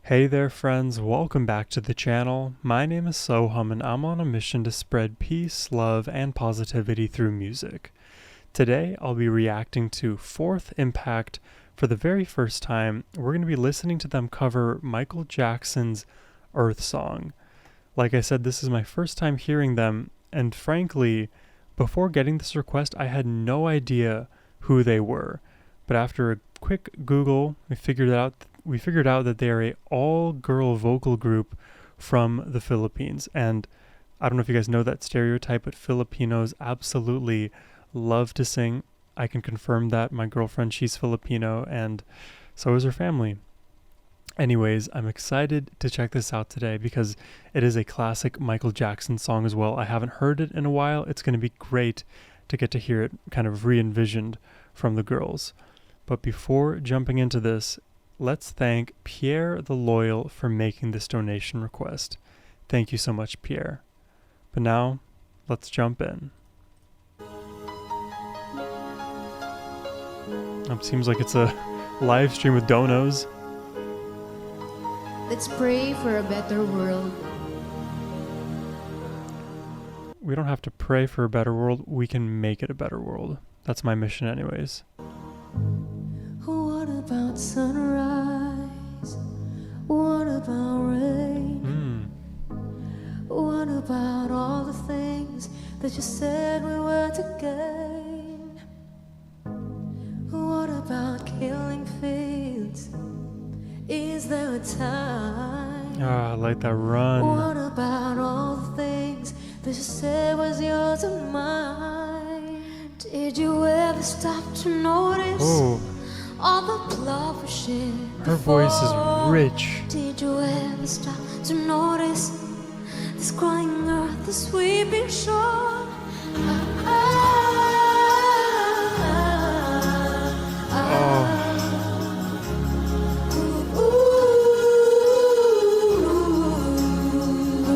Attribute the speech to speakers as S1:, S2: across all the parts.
S1: Hey there friends, welcome back to the channel. My name is Sohum and I'm on a mission to spread peace, love, and positivity through music. Today I'll be reacting to Fourth Impact for the very first time. We're going to be listening to them cover Michael Jackson's Earth Song. Like I said, this is my first time hearing them, and frankly, before getting this request I had no idea who they were. But after a quick Google, we figured out that they are a all-girl vocal group from the Philippines. And I don't know if you guys know that stereotype, but Filipinos absolutely love to sing. I can confirm that. My girlfriend, she's Filipino, and so is her family. Anyways, I'm excited to check this out today because it is a classic Michael Jackson song as well. I haven't heard it in a while. It's going to be great to get to hear it kind of re-envisioned from the girls. But before jumping into this, let's thank Pierre the Loyal for making this donation request. Thank you so much, Pierre. But now, let's jump in. Seems like it's a live stream with donos.
S2: Let's pray for a better world.
S1: We don't have to pray for a better world, we can make it a better world. That's my mission anyways.
S2: What about sunrise? What about rain? What about all the things that you said we were to gain? What about killing fields? Is there a time?
S1: I like that run.
S2: What about all the things that you said was yours and mine? Did you ever stop to notice?
S1: Oh.
S2: All the love we shared.
S1: Her voice is rich.
S2: Did you ever stop to notice this crying earth, the sweeping shore?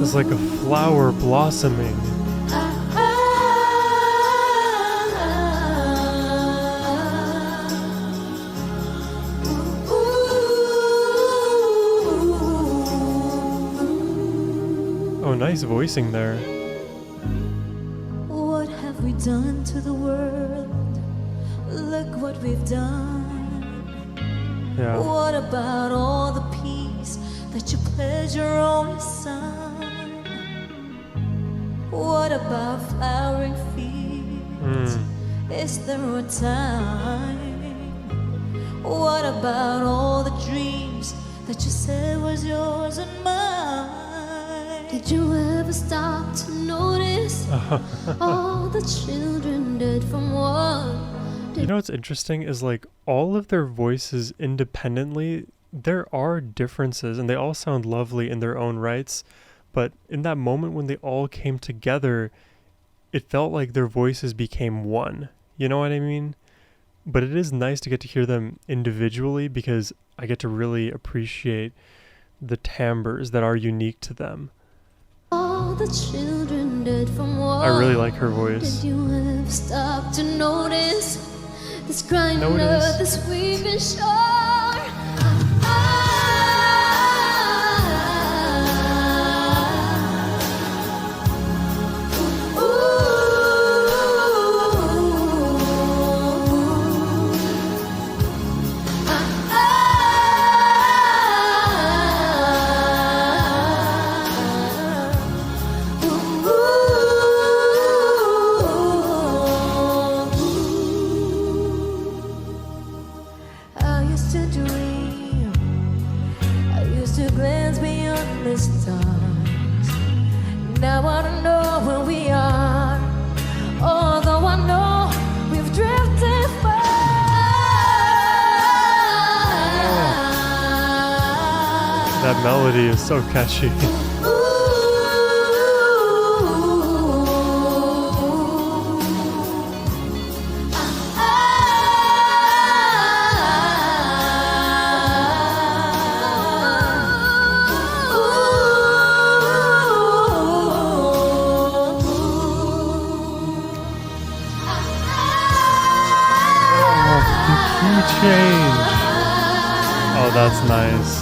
S1: It's like a flower blossoming. Oh, nice voicing there.
S2: What have we done to the world? Look what we've done.
S1: Yeah.
S2: What about all the peace that you pledged your only son? What about flowering fields? Is there a time? What about all the dreams that you said was yours and mine? Did you ever stop to notice all the children dead from war?
S1: You know what's interesting is like all of their voices independently, there are differences and they all sound lovely in their own rights. But in that moment when they all came together, it felt like their voices became one. You know what I mean? But it is nice to get to hear them individually because I get to really appreciate the timbres that are unique to them.
S2: All the children dead from war.
S1: I really like her voice.
S2: Did you ever stop to notice this crying earth, this weeping shore? Now I don't know where we are, although I know we've drifted far.
S1: That melody is so catchy.
S2: Oh,
S1: change. Oh, that's nice.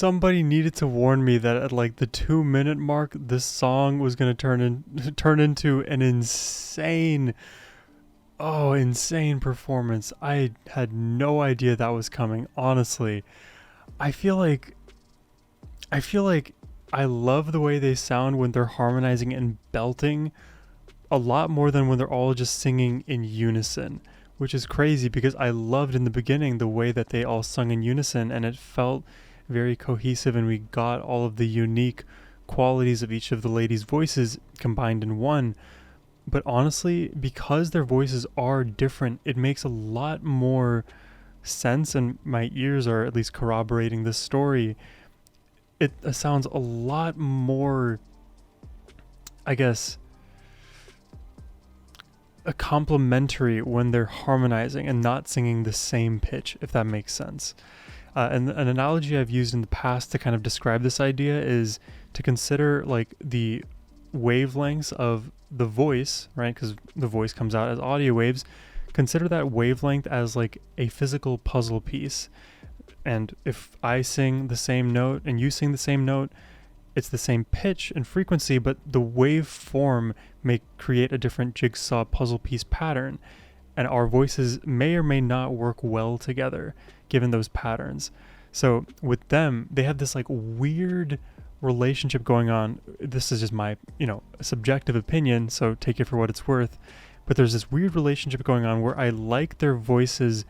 S1: somebody needed to warn me that at like the 2-minute mark, this song was gonna turn into an insane performance. I had no idea that was coming. Honestly, I feel like I love the way they sound when they're harmonizing and belting a lot more than when they're all just singing in unison, which is crazy because I loved in the beginning the way that they all sung in unison and it felt very cohesive and we got all of the unique qualities of each of the ladies' voices combined in one. But honestly, because their voices are different, it makes a lot more sense, and my ears are at least corroborating this story. It sounds a lot more, I guess, a complementary when they're harmonizing and not singing the same pitch, if that makes sense. And an analogy I've used in the past to kind of describe this idea is to consider like the wavelengths of the voice, right? Because the voice comes out as audio waves. Consider that wavelength as like a physical puzzle piece. And if I sing the same note and you sing the same note, it's the same pitch and frequency, but the wave form may create a different jigsaw puzzle piece pattern. And our voices may or may not work well together given those patterns. So with them, they have this like weird relationship going on. This is just my, subjective opinion, so take it for what it's worth. But there's this weird relationship going on where I like their voices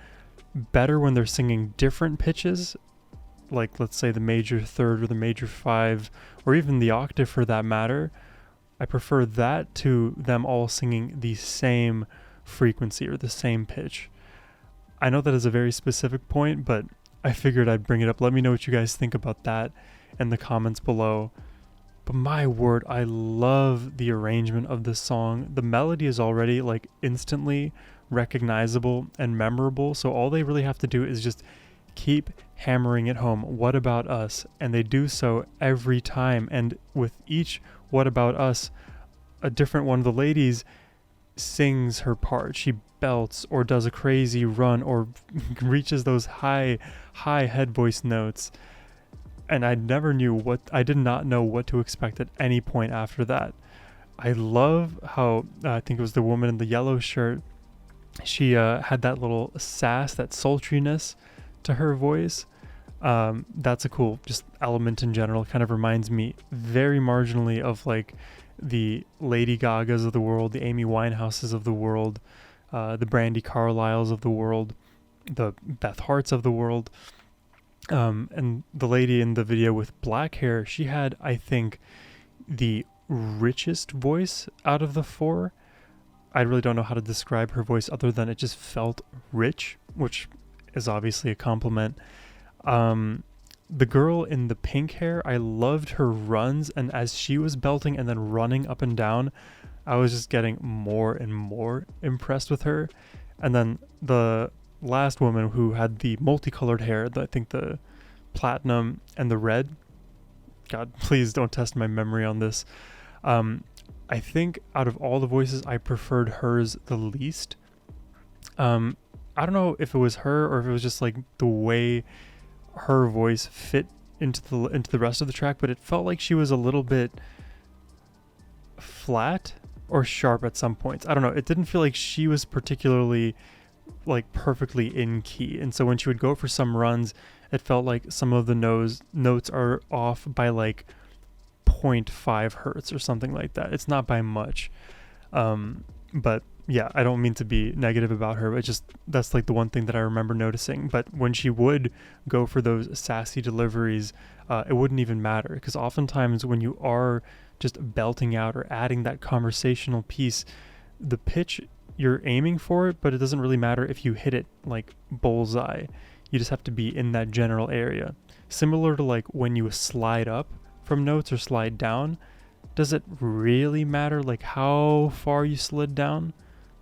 S1: better when they're singing different pitches, like let's say the major third or the major five, or even the octave for that matter. I prefer that to them all singing the same frequency or the same pitch. I know that is a very specific point, but I figured I'd bring it up. Let me know what you guys think about that in the comments below. But my word, I love the arrangement of this song. The melody is already like instantly recognizable and memorable, so all they really have to do is just keep hammering it home. What about us? And they do so every time, and with each what about us, a different one of the ladies sings her part. She belts or does a crazy run or reaches those high head voice notes. And I did not know what to expect at any point after that. I love how, I think it was the woman in the yellow shirt, she had that little sass, that sultriness to her voice. That's a cool just element in general. It kind of reminds me very marginally of like the Lady Gagas of the world, the Amy Winehouses of the world, the Brandy Carlisles of the world, the Beth Harts of the world. And the lady in the video with black hair, she had, I think, the richest voice out of the four. I really don't know how to describe her voice other than it just felt rich, which is obviously a compliment. The girl in the pink hair, I loved her runs, and as she was belting and then running up and down, I was just getting more and more impressed with her. And then the last woman who had the multicolored hair, I think the platinum and the red, God, please don't test my memory on this. I think out of all the voices, I preferred hers the least. I don't know if it was her or if it was just like the way her voice fit into the rest of the track, but it felt like she was a little bit flat or sharp at some points. I don't know. It didn't feel like she was particularly like perfectly in key. And so when she would go for some runs, it felt like some of the notes are off by like 0.5 hertz or something like that. It's not by much. But yeah, I don't mean to be negative about her, but that's like the one thing that I remember noticing. But when she would go for those sassy deliveries, it wouldn't even matter, because oftentimes when you are just belting out or adding that conversational piece, the pitch, you're aiming for it, but it doesn't really matter if you hit it like bullseye. You just have to be in that general area. Similar to like when you slide up from notes or slide down, does it really matter like how far you slid down?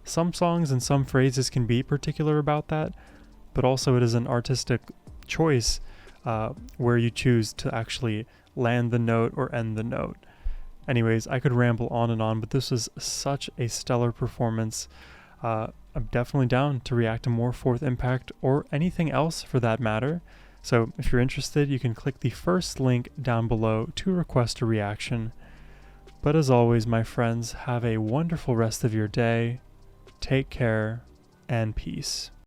S1: Some songs and some phrases can be particular about that, but also it is an artistic choice where you choose to actually land the note or end the note. Anyways, I could ramble on and on, but this was such a stellar performance. I'm definitely down to react to more Fourth Impact or anything else for that matter. So if you're interested, you can click the first link down below to request a reaction. But as always, my friends, have a wonderful rest of your day. Take care and peace.